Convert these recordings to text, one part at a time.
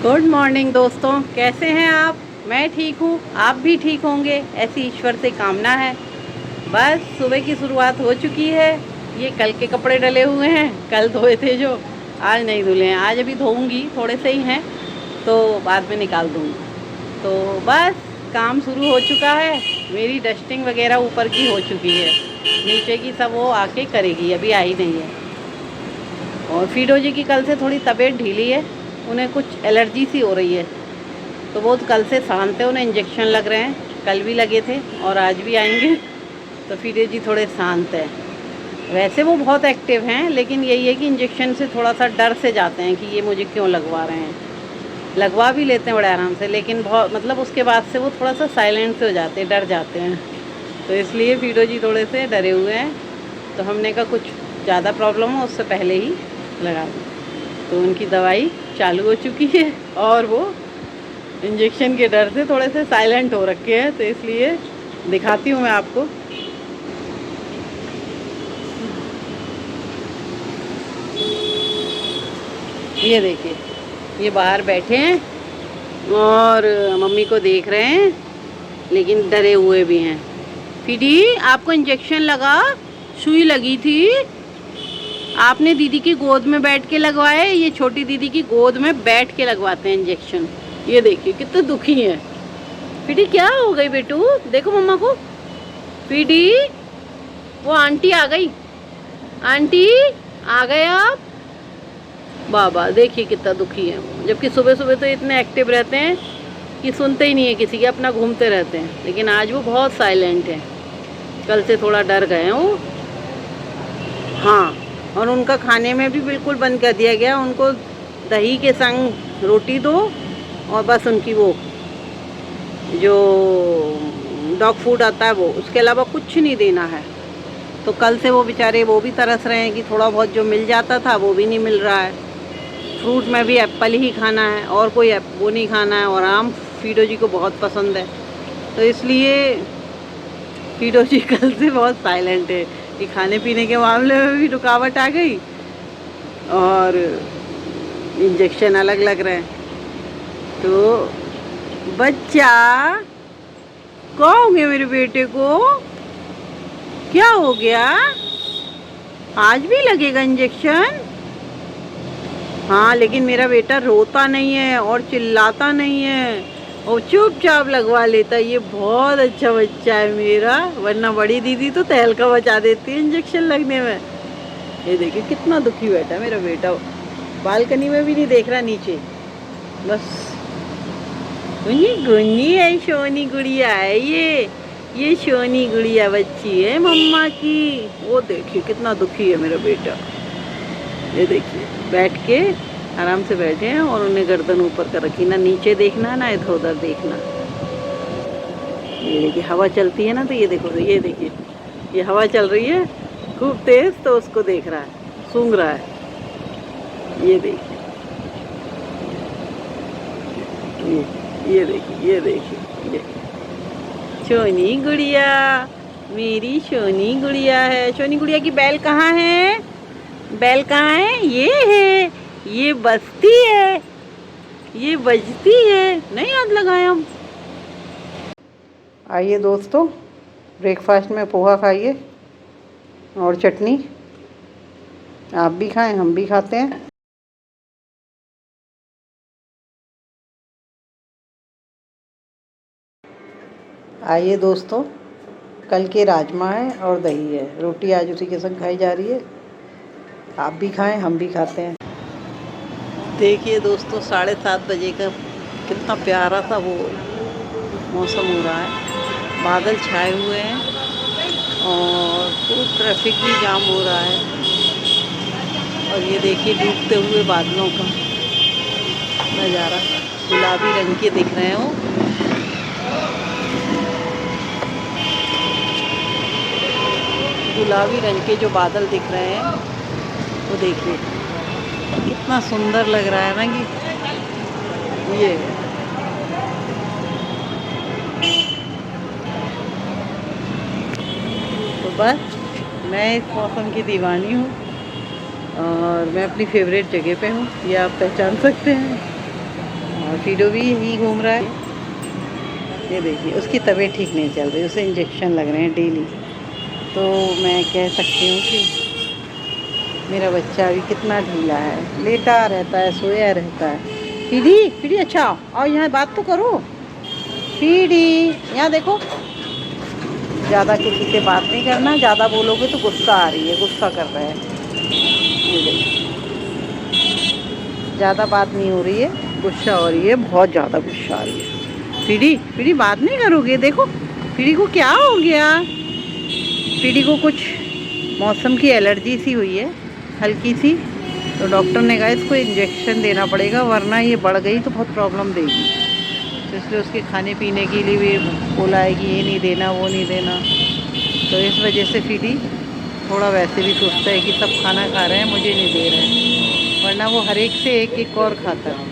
Good morning दोस्तों, कैसे हैं आप। मैं ठीक हूँ, आप भी ठीक होंगे ऐसी ईश्वर से कामना है। बस सुबह की शुरुआत हो चुकी है। ये कल के कपड़े डले हुए हैं, कल धोए थे जो, आज नहीं धुले हैं। आज अभी धोऊंगी, थोड़े से ही हैं तो बाद में निकाल दूँगी। तो बस काम शुरू हो चुका है। मेरी डस्टिंग वगैरह ऊपर की हो चुकी है, नीचे की सब वो आके करेगी, अभी आई नहीं है। और फीडो जी की कल से थोड़ी तबीयत ढीली है, उन्हें कुछ एलर्जी सी हो रही है, तो वो कल से शांत है, उन्हें इंजेक्शन लग रहे हैं। कल भी लगे थे और आज भी आएंगे। तो फीडो जी थोड़े शांत है। वैसे वो बहुत एक्टिव हैं, लेकिन यही है कि इंजेक्शन से थोड़ा सा डर से जाते हैं कि ये मुझे क्यों लगवा रहे हैं। लगवा भी लेते हैं बड़े आराम से, लेकिन बहुत मतलब उसके बाद से वो थोड़ा सा साइलेंट से हो जाते हैं, डर जाते हैं। तो इसलिए फीडो जी थोड़े से डरे हुए हैं। तो हमने कहा कुछ ज़्यादा प्रॉब्लम हो उससे पहले ही लगा दूँ। तो उनकी दवाई चालू हो चुकी है और वो इंजेक्शन के डर से थोड़े से साइलेंट हो रखे हैं। तो इसलिए दिखाती हूँ मैं आपको। ये देखिए, ये बाहर बैठे हैं और मम्मी को देख रहे हैं, लेकिन डरे हुए भी हैं। फीडी, आपको इंजेक्शन लगा? सुई लगी थी? आपने दीदी की गोद में बैठ के लगवाए? ये छोटी दीदी की गोद में बैठ के लगवाते हैं इंजेक्शन। ये देखिए कितने दुखी हैं। फीडी क्या हो गई बेटू, देखो मम्मा को। फीडी, वो आंटी आ गई। आंटी आ गए आप? बाबा देखिए कितना दुखी है वो, जबकि सुबह सुबह तो इतने एक्टिव रहते हैं कि सुनते ही नहीं है किसी की, अपना घूमते रहते हैं। लेकिन आज वो बहुत साइलेंट है, कल से थोड़ा डर गए हैं वो। हाँ, और उनका खाने में भी बिल्कुल बंद कर दिया गया। उनको दही के संग रोटी दो और बस उनकी वो जो डॉग फूड आता है वो, उसके अलावा कुछ नहीं देना है। तो कल से वो बेचारे वो भी तरस रहे हैं कि थोड़ा बहुत जो मिल जाता था वो भी नहीं मिल रहा है। फ्रूट में भी एप्पल ही खाना है और कोई वो नहीं खाना है। और आम फीडो जी को बहुत पसंद है, तो इसलिए फीडो जी कल से बहुत साइलेंट है कि खाने पीने के मामले में भी रुकावट आ गई और इंजेक्शन अलग लग रहे हैं। तो बच्चा कहोगे मेरे बेटे को, क्या हो गया? आज भी लगेगा इंजेक्शन? हाँ, लेकिन मेरा बेटा रोता नहीं है और चिल्लाता नहीं है और चुपचाप लगवा लेता है। ये बहुत अच्छा बच्चा है मेरा, वरना बड़ी दीदी तो तहलका मचा देती है इंजेक्शन लगने में। ये देखिए कितना दुखी बैठा है मेरा बेटा, बालकनी में भी नहीं देख रहा नीचे, बस गुन्नी गुन्नी है। सोनी गुड़िया है ये सोनी गुड़िया बच्ची है मम्मा की। वो देखिए कितना दुखी है मेरा बेटा। ये देखिए बैठ के आराम से बैठे हैं और उन्हें गर्दन ऊपर कर रखी, ना नीचे देखना ना इधर उधर देखना। ये देखिए हवा चलती है ना, तो ये देखो, ये देखिए ये हवा चल रही है खूब तेज, तो उसको देख रहा है, सूंघ रहा है। ये देखिए, ये देखिए, ये देखिए, ये सोनी गुड़िया, मेरी सोनी गुड़िया है। सोनी गुड़िया की बैल कहाँ है? बैल कहाँ है? ये है, ये बजती है, ये बजती है। नहीं हाथ लगाए हम। आइए दोस्तों, ब्रेकफास्ट में पोहा खाइए और चटनी। आप भी खाएं, हम भी खाते हैं। आइए दोस्तों, कल के राजमा है और दही है, रोटी आज उसी के संग खाई जा रही है। आप भी खाएं, हम भी खाते हैं। देखिए दोस्तों, 7:30 बजे का कितना प्यारा सा वो मौसम हो रहा है। बादल छाए हुए हैं और खूब ट्रैफिक भी जाम हो रहा है। और ये देखिए डूबते हुए बादलों का नज़ारा, गुलाबी रंग के दिख रहे हैं वो। गुलाबी रंग के जो बादल दिख रहे हैं वो देखिए कितना सुंदर लग रहा है ना ये। तो बस मैं इस मौसम की दीवानी हूँ और मैं अपनी फेवरेट जगह पे हूँ, ये आप पहचान सकते हैं। और फीडो भी यहीं घूम रहा है। ये देखिए उसकी तबीयत ठीक नहीं चल रही, उसे इंजेक्शन लग रहे हैं डेली। तो मैं कह सकती हूँ कि मेरा बच्चा अभी कितना ढीला है, लेटा रहता है, सोया रहता है। फीडी फीडी अच्छा आओ यहाँ बात तो करो। फीडी यहाँ देखो, ज़्यादा किसी से बात नहीं करना, ज़्यादा बोलोगे तो गुस्सा आ रही है, गुस्सा कर रहा है। ज़्यादा बात नहीं हो रही है, गुस्सा हो रही है, बहुत ज़्यादा गुस्सा आ रही है। पीड़ी पीड़ी बात नहीं करोगे? देखो पीड़ी को क्या हो गया, पीड़ी को कुछ मौसम की एलर्जी सी हुई है हल्की सी। तो डॉक्टर ने कहा इसको इंजेक्शन देना पड़ेगा, वरना ये बढ़ गई तो बहुत प्रॉब्लम देगी। तो इसलिए उसके खाने पीने के लिए भी बोला है कि ये नहीं देना वो नहीं देना। तो इस वजह से पीड़ी थोड़ा वैसे भी सोचता है कि सब खाना खा रहे हैं, मुझे नहीं दे रहे हैं, वरना वो हर एक से एक एक और खाता है,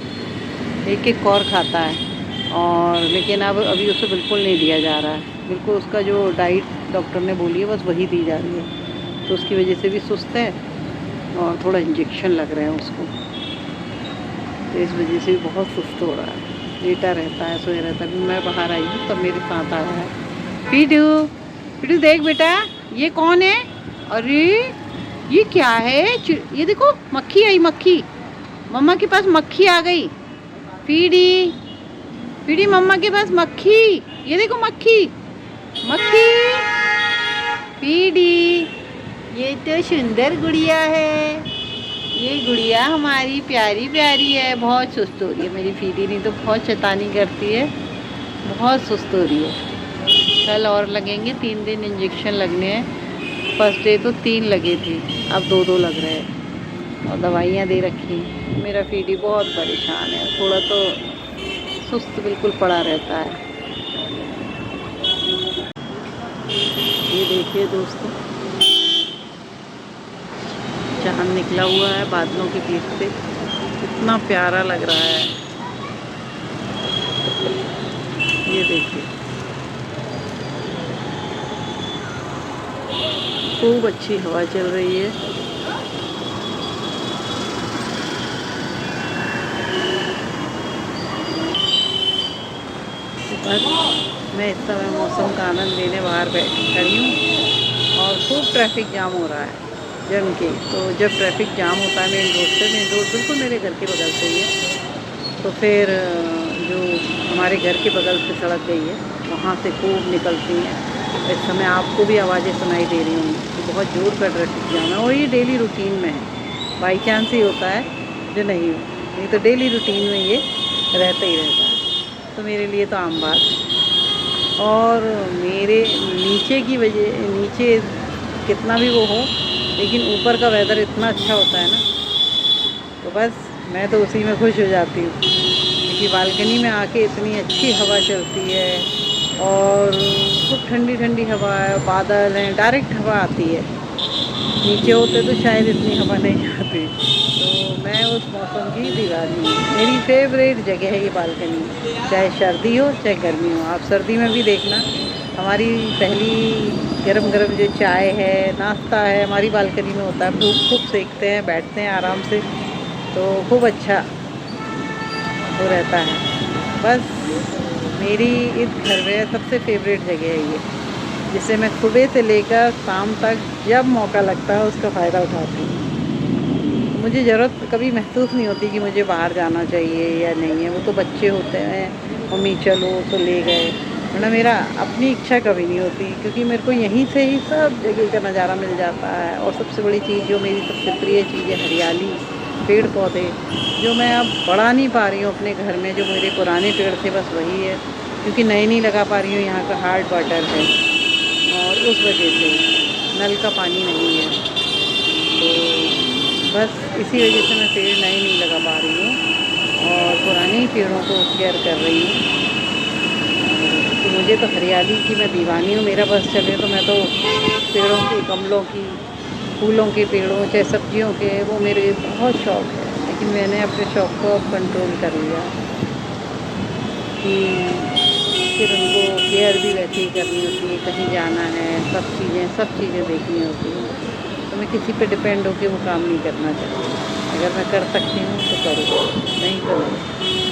एक एक और खाता है। और लेकिन अब अभी उसे बिल्कुल नहीं दिया जा रहा है, बिल्कुल उसका जो डाइट डॉक्टर ने बोली है बस वही दी जा रही है। तो उसकी वजह से भी सुस्त है और थोड़ा इंजेक्शन लग रहे हैं उसको, तो इस वजह से भी बहुत सुस्त हो रहा है, लेटा रहता है, सोया रहता है। मैं बाहर आई हूँ तब मेरे साथ आया है। पीडू पीडू देख बेटा ये कौन है, अरे ये क्या है, ये देखो मक्खी आई, मक्खी मम्मा के पास मक्खी आ गई। पीडी पीडी मम्मा के पास मक्खी, ये देखो मक्खी मक्खी। पीडी ये तो सुंदर गुड़िया है, ये गुड़िया हमारी प्यारी प्यारी है। बहुत सुस्त हो रही है मेरी पीडी, नहीं तो बहुत शैतानी करती है, बहुत सुस्त हो रही है। कल और लगेंगे 3 दिन इंजेक्शन लगने हैं। फर्स्ट डे तो 3 लगे थे, अब 2-2 लग रहे हैं और दवाइयाँ दे रखी। मेरा पीडी बहुत परेशान है, थोड़ा तो सुस्त बिल्कुल पड़ा रहता है। ये देखिए दोस्तों चांद निकला हुआ है बादलों के बीच से, कितना प्यारा लग रहा है। ये देखिए खूब अच्छी हवा चल रही है। बस मैं इस समय मौसम का आनंद लेने बाहर खड़ी हूँ और खूब ट्रैफिक जाम हो रहा है जम के। तो जब ट्रैफिक जाम होता है मेन रोड से, मेन रोड बिल्कुल मेरे घर के बगल से ही है, तो फिर जो हमारे घर के बगल से सड़क गई है वहाँ से खूब निकलती हैं। इस समय आपको भी आवाज़ें सुनाई दे रही होंगी कि बहुत जोर का ट्रैफिक जाम है, और ये डेली रूटीन में है, बाई चांस ही होता है जो नहीं हो, नहीं तो डेली रूटीन में ये रहता ही रहता है। तो मेरे लिए तो आम बात है। और मेरे नीचे की वजह, नीचे कितना भी वो हो, लेकिन ऊपर का वेदर इतना अच्छा होता है ना, तो बस मैं तो उसी में खुश हो जाती हूँ। क्योंकि बालकनी में आके इतनी अच्छी हवा चलती है और खूब ठंडी ठंडी हवा है, बादल हैं, डायरेक्ट हवा आती है। नीचे होते तो शायद इतनी हवा नहीं आती। तो मैं उस मौसम की दीवानी हूँ, मेरी फेवरेट जगह है ये बालकनी, चाहे सर्दी हो चाहे गर्मी हो। आप सर्दी में भी देखना हमारी पहली गरम गरम जो चाय है, नाश्ता है, हमारी बालकनी में होता है। खूब सेकते हैं, बैठते हैं आराम से, तो खूब अच्छा वो रहता है। बस मेरी इस घर में सबसे फेवरेट जगह है ये, जिसे मैं सुबह से लेकर शाम तक जब मौका लगता है उसका फ़ायदा उठाती हूँ। मुझे ज़रूरत कभी महसूस नहीं होती कि मुझे बाहर जाना चाहिए या नहीं है। वो तो बच्चे होते हैं, मम्मी चलो तो ले गए, वरना मेरा अपनी इच्छा कभी नहीं होती, क्योंकि मेरे को यहीं से ही सब जगह का नज़ारा मिल जाता है। और सबसे बड़ी चीज़ जो मेरी सबसे प्रिय चीज़ है, हरियाली, पेड़ पौधे, जो मैं अब बढ़ा नहीं पा रही हूँ अपने घर में। जो मेरे पुराने पेड़ थे बस वही है, क्योंकि नए नहीं लगा पा रही हूँ, यहाँ का हार्ड वाटर है और उस वजह से नल का पानी नहीं है। तो बस इसी वजह से मैं पेड़ नए नहीं लगा पा रही हूँ और पुराने ही पेड़ों को केयर कर रही हूँ। तो मुझे तो हरियाली की मैं दीवानी हूँ, मेरा बस चले तो मैं तो पेड़ों की, गमलों की, फूलों के पेड़ों चाहे सब्जियों के, वो मेरे बहुत शौक़ है। लेकिन मैंने अपने शौक़ को अब कंट्रोल कर लिया कि फिर उनको केयर भी वैसे ही करनी होती है, कहीं जाना है, सब चीज़ें देखनी होती हैं। तो मैं किसी पे डिपेंड होकर वो काम नहीं करना चाहती। अगर मैं कर सकती हूँ तो करूँ, नहीं करूँ।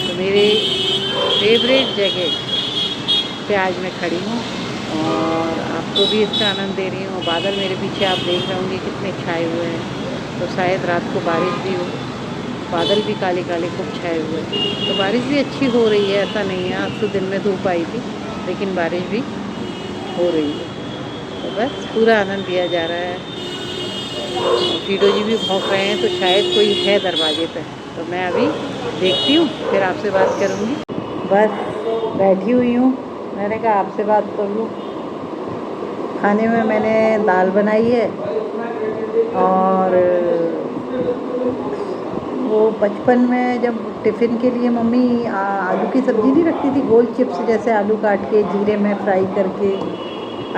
तो मेरे फेवरेट जगह पे आज मैं खड़ी हूँ और आपको भी इसका आनंद दे रही हूँ। बादल मेरे पीछे आप देख रहे होंगे कितने छाए हुए हैं, तो शायद रात को बारिश भी हो। बादल भी काले काले खूब छाए हुए हैं, तो बारिश भी अच्छी हो रही है, ऐसा नहीं है। आज तो दिन में धूप आई थी, लेकिन बारिश भी हो रही है, तो बस पूरा आनंद लिया जा रहा है। टीटो जी भी भौंक रहे हैं, तो शायद कोई है दरवाजे पे, तो मैं अभी देखती हूँ, फिर आपसे बात करूँगी। बस बैठी हुई हूँ, मैंने कहा आपसे बात कर लूँ। खाने में मैंने दाल बनाई है, और वो बचपन में जब टिफ़िन के लिए मम्मी आलू की सब्ज़ी नहीं रखती थी, गोल चिप्स जैसे आलू काट के जीरे में फ्राई करके,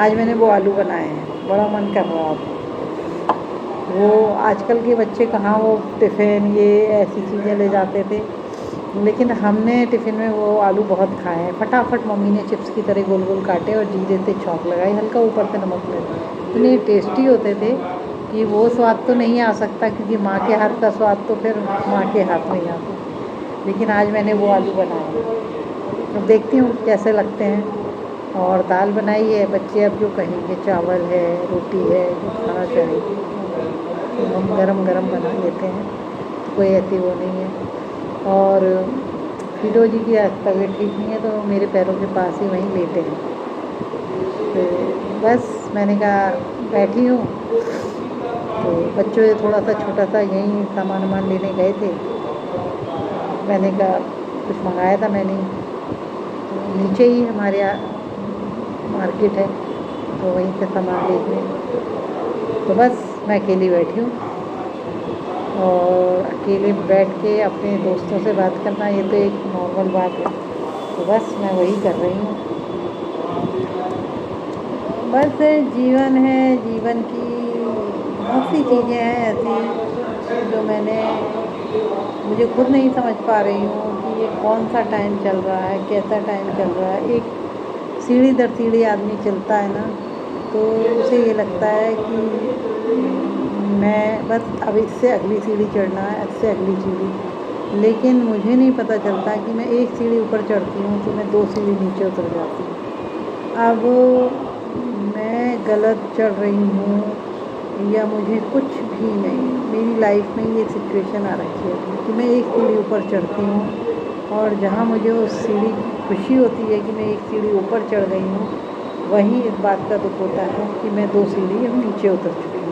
आज मैंने वो आलू बनाए हैं। बड़ा मन कर रहा था। वो आजकल के बच्चे कहाँ वो टिफ़िन ये ऐसी चीज़ें ले जाते थे, लेकिन हमने टिफ़िन में वो आलू बहुत खाए हैं। फटाफट मम्मी ने चिप्स की तरह गोल गोल काटे और जीरे से छौंक लगाई, हल्का ऊपर से नमक लगा। इतने टेस्टी होते थे कि वो स्वाद तो नहीं आ सकता, क्योंकि माँ के हाथ का स्वाद तो फिर माँ के हाथ में ही आता। लेकिन आज मैंने वो आलू बनाए, तो देखती हूँ कैसे लगते हैं। और दाल बनाई है, बच्चे अब जो कहेंगे, चावल है, रोटी है, जो खाना चाहेंगे तो हम गरम गरम बना लेते हैं, तो कोई ऐसी वो नहीं है। और हीरो जी की आज तबीयत ठीक नहीं है, तो मेरे पैरों के पास ही वहीं लेटे हैं। तो बस मैंने कहा बैठी हूँ, तो बच्चों से थोड़ा सा छोटा सा यहीं सामान वामान लेने गए थे। मैंने कहा कुछ मंगाया था मैंने, तो नीचे ही हमारे मार्केट है, तो वहीं से सामान लेने। तो बस मैं अकेली बैठी हूँ, और अकेले बैठ के अपने दोस्तों से बात करना ये तो एक नॉर्मल बात है, तो बस मैं वही कर रही हूँ। बस जीवन है, जीवन की बहुत सी चीज़ें हैं ऐसी जो मुझे खुद नहीं समझ पा रही हूँ कि ये कौन सा टाइम चल रहा है, कैसा टाइम चल रहा है। एक सीढ़ी दर सीढ़ी आदमी चलता है ना, तो उसे ये लगता है कि मैं बस अब इससे अगली सीढ़ी चढ़ना है, इससे अगली सीढ़ी। लेकिन मुझे नहीं पता चलता कि मैं एक सीढ़ी ऊपर चढ़ती हूँ तो मैं 2 सीढ़ी नीचे उतर जाती हूँ। अब मैं गलत चढ़ रही हूँ या मुझे कुछ भी नहीं, मेरी लाइफ में ये सिचुएशन आ रखी है कि मैं एक सीढ़ी ऊपर चढ़ती हूँ, और जहाँ मुझे उस सीढ़ी की खुशी होती है कि मैं एक सीढ़ी ऊपर चढ़ गई हूँ, वहीं इस बात का दुख होता है कि मैं 2 सीढ़ी अब नीचे उतर चुकी हूँ।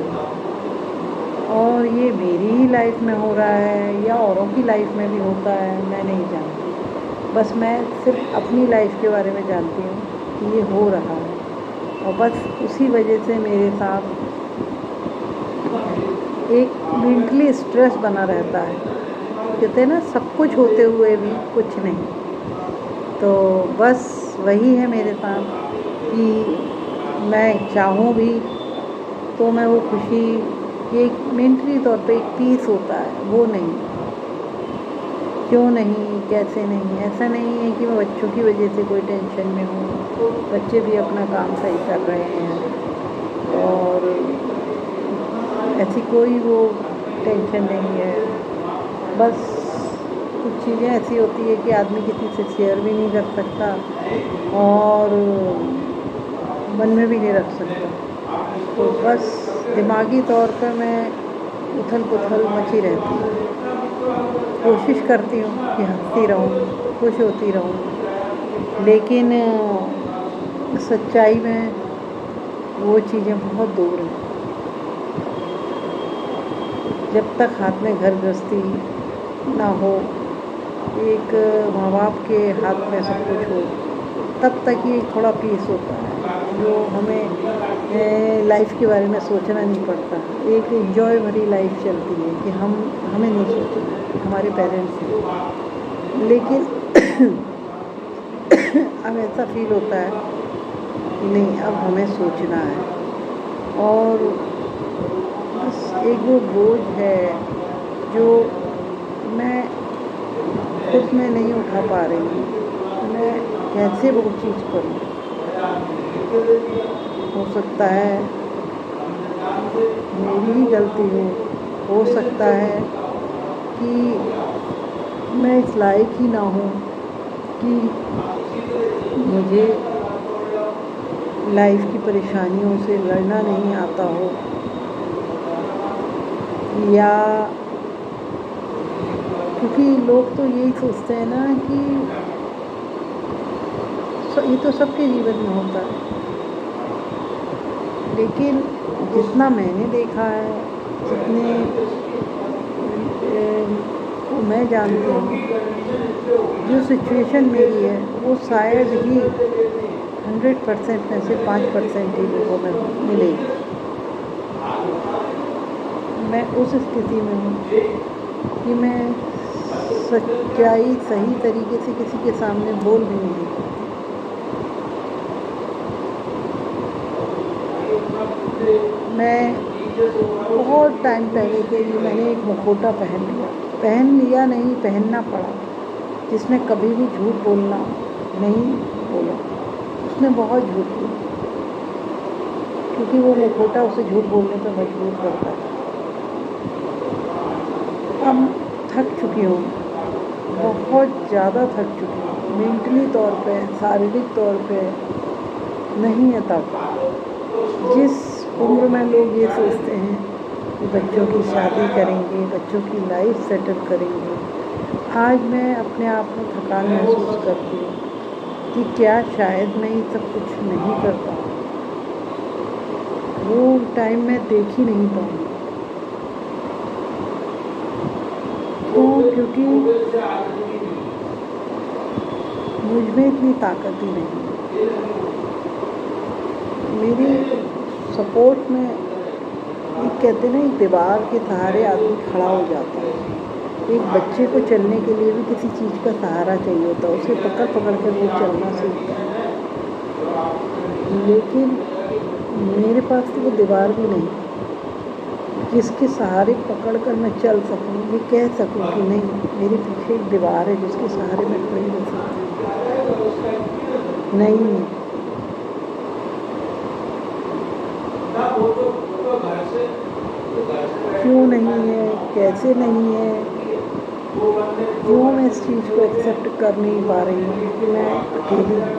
और ये मेरी ही लाइफ में हो रहा है या औरों की लाइफ में भी होता है, मैं नहीं जानती। बस मैं सिर्फ अपनी लाइफ के बारे में जानती हूँ कि ये हो रहा है, और बस उसी वजह से मेरे साथ एक मेंटली स्ट्रेस बना रहता है। कहते हैं ना, सब कुछ होते हुए भी कुछ नहीं, तो बस वही है मेरे साथ कि मैं चाहूँ भी तो मैं वो खुशी, एक मेंटली तौर पे एक पीस होता है, वो नहीं। क्यों नहीं, कैसे नहीं, ऐसा नहीं है कि मैं बच्चों की वजह से कोई टेंशन में हूँ। बच्चे भी अपना काम सही कर रहे हैं, और ऐसी कोई वो टेंशन नहीं है। बस कुछ चीज़ें ऐसी होती है कि आदमी किसी से शेयर भी नहीं कर सकता, और मन में भी नहीं रख सकता। तो बस दिमागी तौर पर मैं उथल पुथल मची रहती हूँ। कोशिश करती हूँ कि हंसती रहूँ, खुश होती रहूँ, लेकिन सच्चाई में वो चीज़ें बहुत दूर हैं। जब तक हाथ में घर गृहस्थी ना हो, एक माँ बाप के हाथ में सब कुछ हो, तब तक ही थोड़ा पीस होता है, जो हमें लाइफ के बारे में सोचना नहीं पड़ता। एक एंजॉय भरी लाइफ चलती है कि हमें नहीं सोचना, हमारे पेरेंट्स हैं। लेकिन अब ऐसा फील होता है कि नहीं, अब हमें सोचना है, और बस एक वो बोझ है जो मैं खुद में नहीं उठा पा रही हूँ। मैं कैसे वो चीज़ करूँ? हो सकता है मेरी ही गलती हो सकता है कि मैं इस लायक ही ना हूँ कि मुझे लाइफ की परेशानियों से लड़ना नहीं आता हो, या क्योंकि लोग तो यही सोचते हैं ना कि ये तो सबके जीवन में होता है, लेकिन जितना मैंने देखा है, जितने को मैं जानती हूँ, जो सिचुएशन मेरी है वो शायद ही 100% में से 5% ही लोगों में मिलेगी। मैं उस स्थिति में हूँ कि मैं सच्चाई सही तरीके से किसी के सामने बोल भी नहीं सकती। मैं बहुत टाइम पहले के लिए मैंने एक मुखौटा पहन लिया नहीं, पहनना पड़ा, जिसने कभी भी झूठ बोलना नहीं बोला। उसने बहुत झूठ बोला, क्योंकि वो मुखौटा उसे झूठ बोलने पर मजबूर करता है। अब थक चुकी हूँ, बहुत ज़्यादा थक चुकी हूँ, मेंटली तौर पे, शारीरिक तौर पे नहीं है ताकत। जिस उम्र में लोग ये सोचते हैं कि बच्चों की शादी करेंगे, बच्चों की लाइफ सेटल करेंगे, आज मैं अपने आप में थकान महसूस करती हूँ कि क्या शायद मैं ये सब कुछ नहीं कर पाऊँ। वो टाइम मैं देख ही नहीं पाऊँगी, क्योंकि मुझ में इतनी ताकत ही नहीं। मेरी सपोर्ट में एक कहते ना, एक दीवार के सहारे आदमी खड़ा हो जाता है। एक बच्चे को चलने के लिए भी किसी चीज़ का सहारा चाहिए होता है, उसे पकड़ पकड़ कर वो चलना सीखता है। लेकिन मेरे पास तो वो दीवार भी नहीं जिसके सहारे पकड़ कर मैं चल सकूं, ये कह सकूं कि नहीं, मेरे पीछे एक दीवार है जिसके सहारे मैं खड़ी हो सकती हूँ। नहीं है। क्यों नहीं है, कैसे नहीं है, क्यों मैं इस चीज़ को एक्सेप्ट कर नहीं पा रही हूँ कि मैं अकेली हूँ।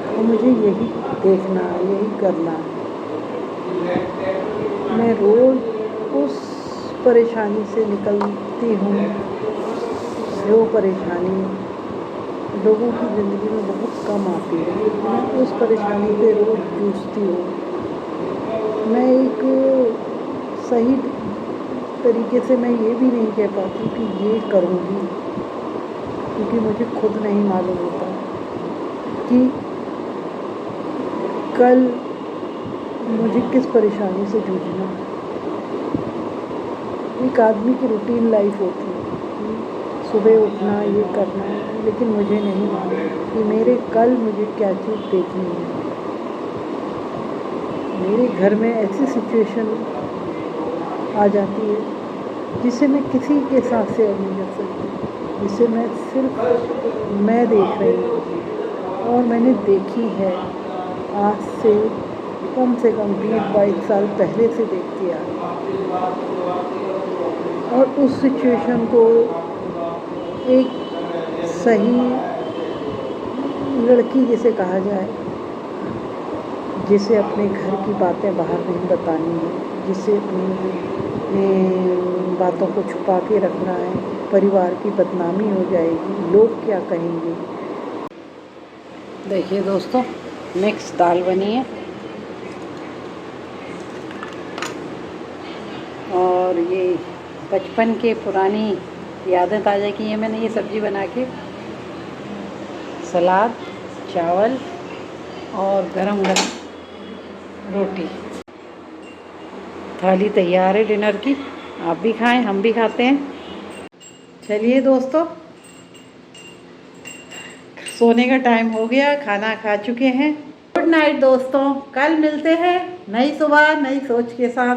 और मुझे यही देखना, यही करना है। मैं रोज़ उस परेशानी से निकलती हूँ जो परेशानी लोगों की ज़िंदगी में बहुत कम आती है। मैं उस परेशानी पे रोज़ जूझती हूँ। मैं एक सही तरीके से मैं ये भी नहीं कह पाती कि ये करूँगी, क्योंकि मुझे खुद नहीं मालूम होता कि कल मुझे किस परेशानी से जूझना है। एक आदमी की रूटीन लाइफ होती है, सुबह उठना, ये करना है, लेकिन मुझे नहीं मालूम कि मेरे कल मुझे क्या चीज़ देखनी है। मेरे घर में ऐसी सिचुएशन आ जाती है जिसे मैं किसी के साथ शेयर नहीं कर सकती, जिसे मैं सिर्फ मैं देख रही हूँ। और मैंने देखी है आज से कम 20-22 साल पहले से देखती आ रही। और उस सिचुएशन को एक सही लड़की जिसे कहा जाए, जिसे अपने घर की बातें बाहर नहीं बतानी है, जिसे अपनी बातों को छुपा के रखना है, परिवार की बदनामी हो जाएगी, लोग क्या कहेंगे। देखिए दोस्तों, मिक्स दाल बनी है और ये बचपन के पुरानी यादें ताज़ा की हैं मैंने ये सब्ज़ी बना के। सलाद, चावल और गरम गरम रोटी। थाली तैयार है डिनर की, आप भी खाएं, हम भी खाते हैं। चलिए दोस्तों, सोने का टाइम हो गया, खाना खा चुके हैं। गुड नाइट दोस्तों, कल मिलते हैं नई सुबह नई सोच के साथ।